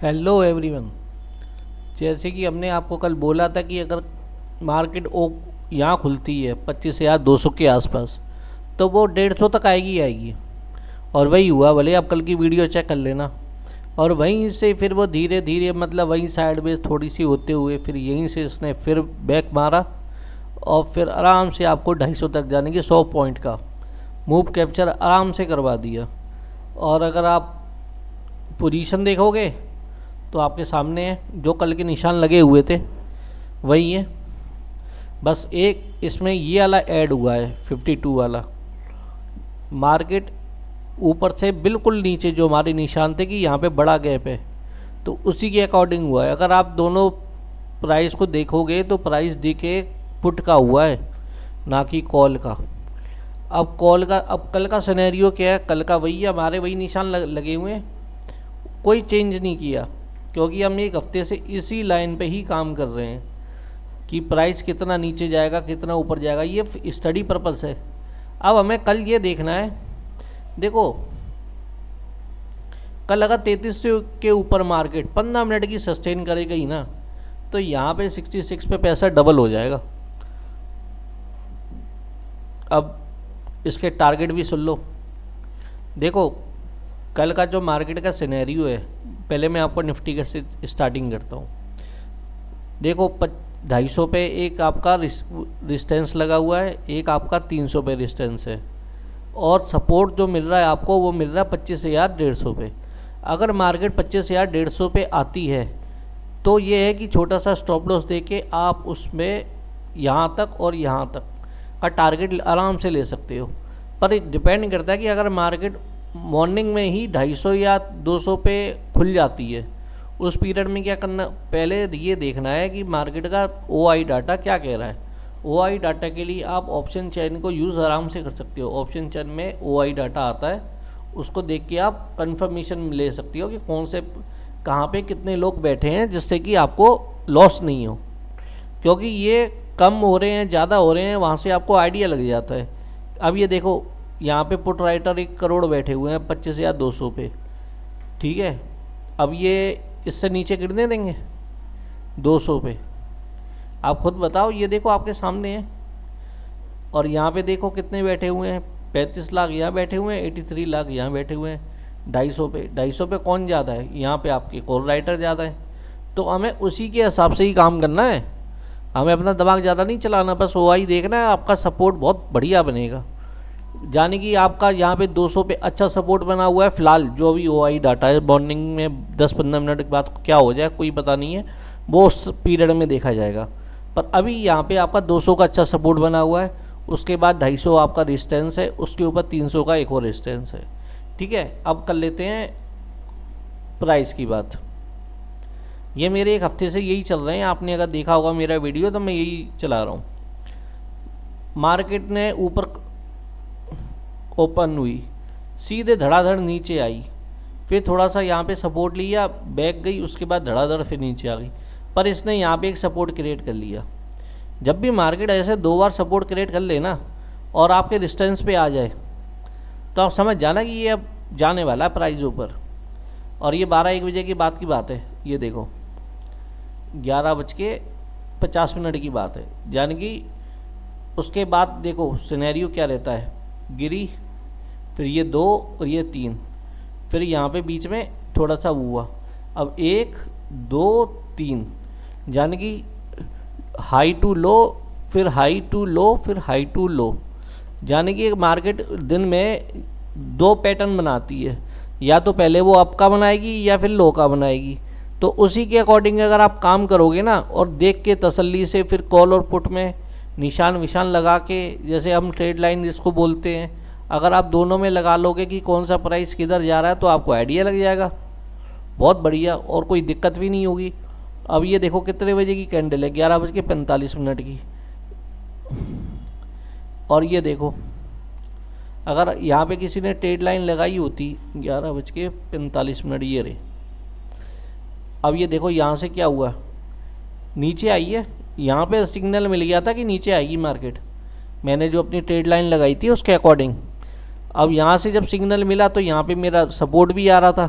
Hello everyone. जैसे कि हमने आपको कल बोला था कि अगर मार्केट यहाँ खुलती है 25,200 के आसपास तो वो 150 तक आएगी आएगी। और वही हुआ, भले आप कल की वीडियो चेक कर लेना। और वहीं से फिर वो धीरे धीरे मतलब वहीं साइड में थोड़ी सी होते हुए फिर यहीं से इसने फिर बैक मारा और फिर आराम से आपको 250 तक जाने की 100 पॉइंट का मूव कैप्चर आराम से करवा दिया। और अगर आप पोजीशन देखोगे तो आपके सामने है, जो कल के निशान लगे हुए थे वही है। बस एक इसमें ये वाला ऐड हुआ है 52 वाला। मार्केट ऊपर से बिल्कुल नीचे जो हमारे निशान थे कि यहाँ पे बड़ा गैप है तो उसी के अकॉर्डिंग हुआ है। अगर आप दोनों प्राइस को देखोगे तो प्राइस दिखे पुट का हुआ है ना कि कॉल का। अब कल का सिनेरियो क्या है, कल का वही है, हमारे वही निशान लगे हुए हैं, कोई चेंज नहीं किया क्योंकि हम एक हफ्ते से इसी लाइन पे ही काम कर रहे हैं कि प्राइस कितना नीचे जाएगा कितना ऊपर जाएगा, ये स्टडी पर्पस है। अब हमें कल ये देखना है, देखो कल अगर 3300 के ऊपर मार्केट 15 मिनट की सस्टेन करेगा ही ना तो यहाँ पे 66 पे पैसा डबल हो जाएगा। अब इसके टारगेट भी सुन लो। देखो कल का जो मार्केट का सिनेरियो है, पहले मैं आपको निफ्टी के से स्टार्टिंग करता हूँ। देखो 250 पे एक आपका रिस्टेंस लगा हुआ है, एक आपका 300 पे रिस्टेंस है और सपोर्ट जो मिल रहा है आपको वो मिल रहा है 25,150 पे। अगर मार्केट 25,150 पे आती है तो ये है कि छोटा सा स्टॉप लॉस देके आप उसमें यहाँ तक और यहाँ तक का टारगेट आराम से ले सकते हो। पर डिपेंड करता है कि अगर मार्केट मॉर्निंग में ही 250 या 200 पे खुल जाती है उस पीरियड में क्या करना, पहले ये देखना है कि मार्केट का OI डाटा क्या कह रहा है। OI डाटा के लिए आप ऑप्शन चेन को यूज़ आराम से कर सकते हो। ऑप्शन चेन में OI डाटा आता है, उसको देख के आप कंफर्मेशन ले सकते हो कि कौन से कहाँ पे कितने लोग बैठे हैं जिससे कि आपको लॉस नहीं हो। क्योंकि ये कम हो रहे हैं ज़्यादा हो रहे हैं वहाँ से आपको आइडिया लग जाता है। अब ये देखो यहाँ पे पुट राइटर 1 करोड़ बैठे हुए हैं 25,200 पे, ठीक है। अब ये इससे नीचे गिरने देंगे 200 पे, आप खुद बताओ। ये देखो आपके सामने है और यहाँ पे देखो कितने बैठे हुए हैं, 35 लाख यहाँ बैठे हुए हैं, 83 लाख यहाँ बैठे हुए हैं। 250 पे कौन ज़्यादा है, यहाँ पे आपके कॉल राइटर ज़्यादा है। तो हमें उसी के हिसाब से ही काम करना है, हमें अपना दिमाग ज़्यादा नहीं चलाना, बस OI देखना है। आपका सपोर्ट बहुत बढ़िया बनेगा, जाने कि आपका यहाँ पे 200 पे अच्छा सपोर्ट बना हुआ है फ़िलहाल। जो भी OI डाटा है मॉर्निंग में 10-15 मिनट के बाद क्या हो जाए कोई पता नहीं है, वो उस पीरियड में देखा जाएगा। पर अभी यहाँ पे आपका 200 का अच्छा सपोर्ट बना हुआ है, उसके बाद 250 आपका रेजिस्टेंस है, उसके ऊपर 300 का एक और रेजिस्टेंस है, ठीक है। अब कर लेते हैं प्राइस की बात। ये मेरे एक हफ्ते से यही चल रहे हैं, आपने अगर देखा होगा मेरा वीडियो तो मैं यही चला रहा हूँ। मार्केट ने ऊपर ओपन हुई, सीधे धड़ाधड़ नीचे आई, फिर थोड़ा सा यहाँ पे सपोर्ट लिया, बैक गई, उसके बाद धड़ाधड़ फिर नीचे आ गई। पर इसने यहाँ पे एक सपोर्ट क्रिएट कर लिया। जब भी मार्केट ऐसे 2 बार सपोर्ट क्रिएट कर लेना और आपके डिस्टेंस पे आ जाए तो आप समझ जाना कि ये अब जाने वाला है प्राइस ऊपर। और ये 12-1 बजे की बात है, ये देखो 11:50 की बात है, यानी कि उसके बाद देखो सिनेरियो क्या रहता है, गिरी, फिर ये 2 और ये 3, फिर यहाँ पे बीच में थोड़ा सा हुआ, अब 1 2 3, यानी कि हाई टू लो, फिर हाई टू लो, फिर हाई टू लो। यानी कि मार्केट दिन में 2 पैटर्न बनाती है, या तो पहले वो अप का बनाएगी या फिर लो का बनाएगी। तो उसी के अकॉर्डिंग अगर आप काम करोगे ना और देख के तसल्ली से फिर कॉल और पुट में निशान विशान लगा के, जैसे हम ट्रेड लाइन जिसको बोलते हैं, अगर आप दोनों में लगा लोगे कि कौन सा प्राइस किधर जा रहा है तो आपको आइडिया लग जाएगा, बहुत बढ़िया, और कोई दिक्कत भी नहीं होगी। अब ये देखो कितने बजे की कैंडल है, 11:45 की। और ये देखो अगर यहाँ पे किसी ने ट्रेड लाइन लगाई होती 11:45, ये रहे। अब ये देखो यहाँ से क्या हुआ, नीचे आई है, यहाँ पे सिग्नल मिल गया था कि नीचे आएगी मार्केट, मैंने जो अपनी ट्रेड लाइन लगाई थी उसके अकॉर्डिंग। अब यहाँ से जब सिग्नल मिला तो यहाँ पे मेरा सपोर्ट भी आ रहा था,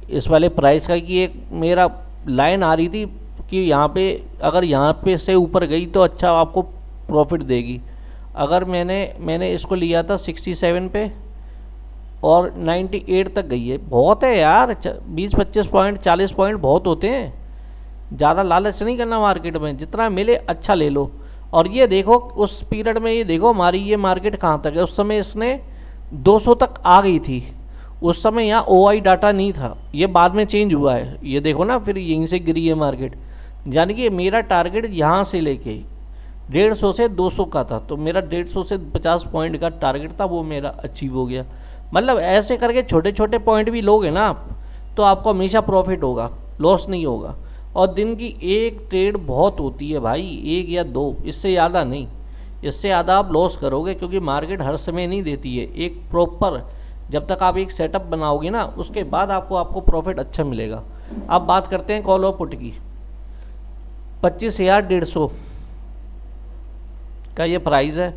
इस वाले प्राइस का कि एक मेरा लाइन आ रही थी कि यहाँ पे अगर यहाँ पे से ऊपर गई तो अच्छा आपको प्रॉफिट देगी। अगर मैंने इसको लिया था 67 पे और 98 तक गई है। बहुत है यार, 20-25 पॉइंट 40 पॉइंट बहुत होते हैं। ज़्यादा लालच नहीं करना मार्केट में, जितना मिले अच्छा ले लो। और ये देखो उस पीरियड में, ये देखो हमारी ये मार्केट कहाँ तक है। उस समय इसने 200 तक आ गई थी। उस समय यहाँ OI डाटा नहीं था, ये बाद में चेंज हुआ है। ये देखो ना, फिर यहीं से गिरी है मार्केट। यानी कि मेरा टारगेट यहाँ से लेके 150 से 200 का था, तो मेरा 150 से 50 पॉइंट का टारगेट था, वो मेरा अचीव हो गया। मतलब ऐसे करके छोटे छोटे पॉइंट भी लोगे ना आप, तो आपको हमेशा प्रॉफिट होगा, लॉस नहीं होगा। और दिन की एक ट्रेड बहुत होती है भाई, एक या दो, इससे ज़्यादा नहीं। इससे ज़्यादा आप लॉस करोगे, क्योंकि मार्केट हर समय नहीं देती है। एक प्रॉपर जब तक आप एक सेटअप बनाओगे ना, उसके बाद आपको प्रॉफिट अच्छा मिलेगा। अब बात करते हैं कॉल और पुट की। 25,150 का ये प्राइस है।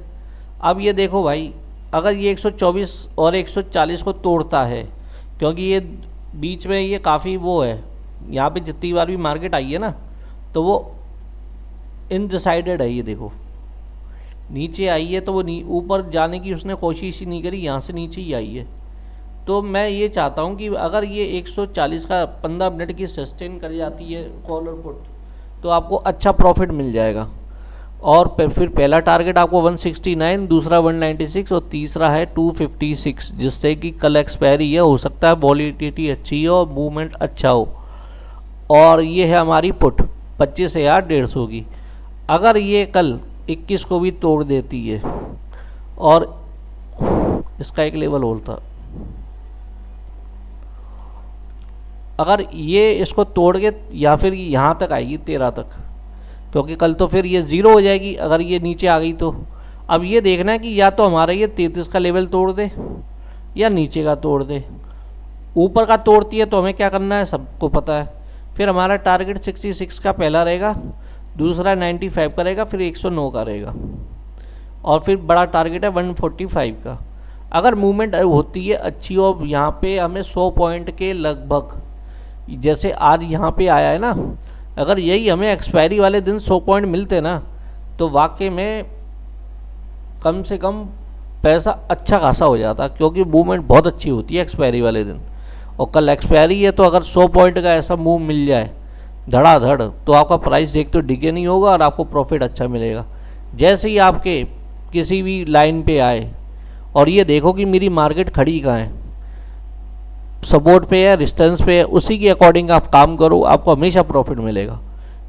अब ये देखो भाई, अगर ये 124 और 140 को तोड़ता है, क्योंकि ये बीच में ये काफ़ी वो है, यहाँ पे जितनी बार भी मार्केट आई है ना, तो वो इनडिसाइडेड है। ये देखो नीचे आई है तो वो ऊपर जाने की उसने कोशिश ही नहीं करी, यहाँ से नीचे ही आई है। तो मैं ये चाहता हूँ कि अगर ये 140 का 15 मिनट की सस्टेन कर जाती है कॉल और पुट, तो आपको अच्छा प्रॉफिट मिल जाएगा। और फिर पहला टारगेट आपको 169, दूसरा 196 और तीसरा है 256, जिससे कि कल एक्सपायरी है। हो सकता है वॉलिडिटी अच्छी हो, मूवमेंट अच्छा हो। और ये है हमारी पुट 25,150 की। अगर ये कल 21 को भी तोड़ देती है, और इसका एक लेवल होल था, अगर ये इसको तोड़ के या फिर यहाँ तक आएगी 13 तक, क्योंकि कल तो फिर ये ज़ीरो हो जाएगी अगर ये नीचे आ गई तो। अब ये देखना है कि या तो हमारा ये 33 का लेवल तोड़ दे या नीचे का तोड़ दे। ऊपर का तोड़ती है तो हमें क्या करना है सबको पता है। फिर हमारा टारगेट 66 का पहला रहेगा, दूसरा 95 का रहेगा, फिर 109 का रहेगा, और फिर बड़ा टारगेट है 145 का। अगर मूवमेंट होती है अच्छी और यहाँ पे हमें 100 पॉइंट के लगभग, जैसे आज यहाँ पे आया है ना, अगर यही हमें एक्सपायरी वाले दिन 100 पॉइंट मिलते ना, तो वाकई में कम से कम पैसा अच्छा खासा हो जाता, क्योंकि मूवमेंट बहुत अच्छी होती है एक्सपायरी वाले दिन। और कल एक्सपायरी है, तो अगर 100 पॉइंट का ऐसा मूव मिल जाए धड़ाधड़, तो आपका प्राइस देख तो डिगे नहीं होगा और आपको प्रॉफिट अच्छा मिलेगा। जैसे ही आपके किसी भी लाइन पे आए और ये देखो कि मेरी मार्केट खड़ी कहाँ है, सपोर्ट पे है, रेजिस्टेंस पे है, उसी के अकॉर्डिंग आप काम करो, आपको हमेशा प्रॉफिट मिलेगा।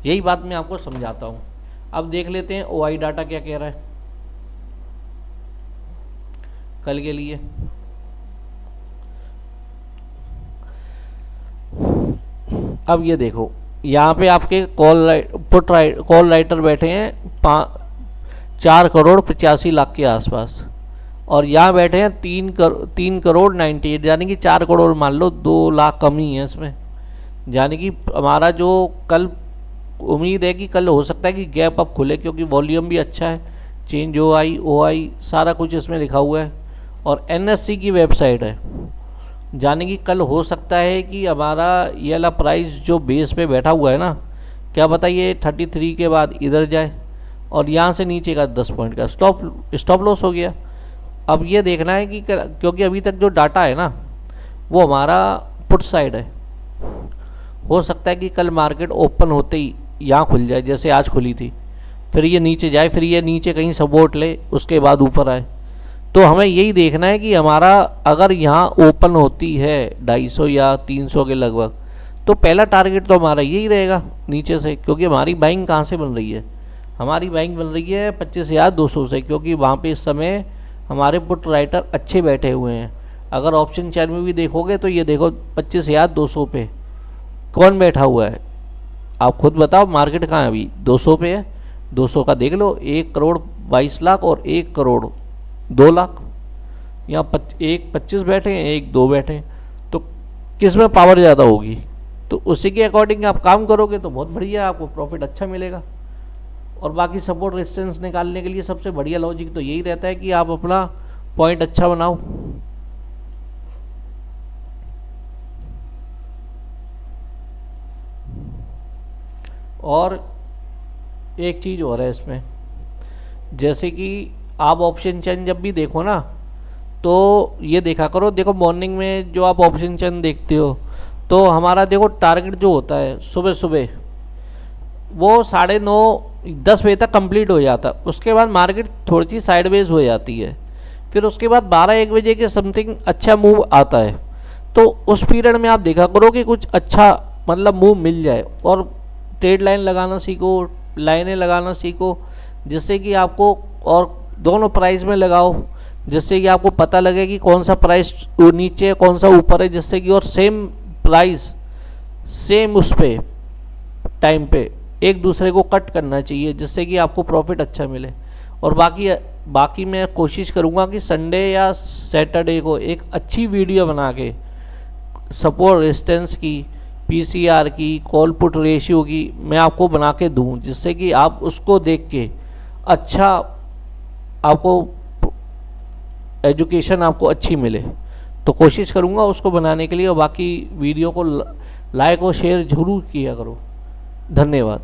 यही बात मैं आपको समझाता हूँ। अब देख लेते हैं OI डाटा क्या कह रहा है कल के लिए। अब ये देखो, यहाँ पे आपके कॉल राइटर बैठे हैं 4,85,00,000 के आसपास, और यहाँ बैठे हैं 3,98,00,000, यानी कि 4 करोड़ मान लो, 2 लाख कम ही है इसमें। यानी कि हमारा जो कल उम्मीद है कि कल हो सकता है कि गैप अप खुले, क्योंकि वॉल्यूम भी अच्छा है, चेंज OI सारा कुछ इसमें लिखा हुआ है, और NSE की वेबसाइट है। यानी कि कल हो सकता है कि हमारा ये वाला प्राइस जो बेस पे बैठा हुआ है ना, क्या बताइए 33 के बाद इधर जाए और यहाँ से नीचे का 10 पॉइंट का स्टॉप लॉस हो गया। अब ये देखना है कि क्योंकि अभी तक जो डाटा है ना, वो हमारा पुट साइड है। हो सकता है कि कल मार्केट ओपन होते ही यहाँ खुल जाए, जैसे आज खुली थी, फिर ये नीचे जाए, फिर ये नीचे कहीं सपोर्ट ले, उसके बाद ऊपर आए। तो हमें यही देखना है कि हमारा अगर यहाँ ओपन होती है 250 या 300 के लगभग, तो पहला टारगेट तो हमारा यही रहेगा नीचे से, क्योंकि हमारी बाइंग कहाँ से बन रही है, हमारी बाइंग बन रही है 25,200 से, क्योंकि वहाँ पे इस समय हमारे पुट राइटर अच्छे बैठे हुए हैं। अगर ऑप्शन चैन में भी देखोगे तो ये देखो 25,200 पे कौन बैठा हुआ है, आप खुद बताओ। मार्केट कहाँ है अभी, 200 पे है। 200 का देख लो, 1,22,00,000 और 1,02,00,000। यहाँ एक 25 बैठे हैं, एक 2 बैठे हैं, तो किस में पावर ज़्यादा होगी, तो उसी के अकॉर्डिंग आप काम करोगे तो बहुत बढ़िया, आपको प्रॉफिट अच्छा मिलेगा। और बाकी सपोर्ट रेजिस्टेंस निकालने के लिए सबसे बढ़िया लॉजिक तो यही रहता है कि आप अपना पॉइंट अच्छा बनाओ। और एक चीज़ और है इसमें, जैसे कि आप ऑप्शन चेन जब भी देखो ना, तो ये देखा करो, देखो मॉर्निंग में जो आप ऑप्शन चेन देखते हो, तो हमारा देखो टारगेट जो होता है सुबह सुबह वो 9:30-10 बजे तक कंप्लीट हो जाता है। उसके बाद मार्केट थोड़ी सी साइडवेज हो जाती है, फिर उसके बाद 12-1 बजे के समथिंग अच्छा मूव आता है। तो उस पीरियड में आप देखा करो कि कुछ अच्छा मतलब मूव मिल जाए, और ट्रेड लाइन लगाना सीखो, लाइनें लगाना सीखो, जिससे कि आपको, और दोनों प्राइस में लगाओ, जिससे कि आपको पता लगे कि कौन सा प्राइस नीचे है कौन सा ऊपर है, जिससे कि और सेम प्राइस सेम उस पे टाइम पे एक दूसरे को कट करना चाहिए, जिससे कि आपको प्रॉफिट अच्छा मिले। और बाकी मैं कोशिश करूँगा कि संडे या सैटरडे को एक अच्छी वीडियो बना के सपोर्ट रेजिस्टेंस की, पीसीआर की, कॉल पुट रेशियो की मैं आपको बना के दूँ, जिससे कि आप उसको देख के अच्छा आपको एजुकेशन आपको अच्छी मिले। तो कोशिश करूँगा उसको बनाने के लिए, और बाकी वीडियो को लाइक और शेयर ज़रूर किया करो। धन्यवाद।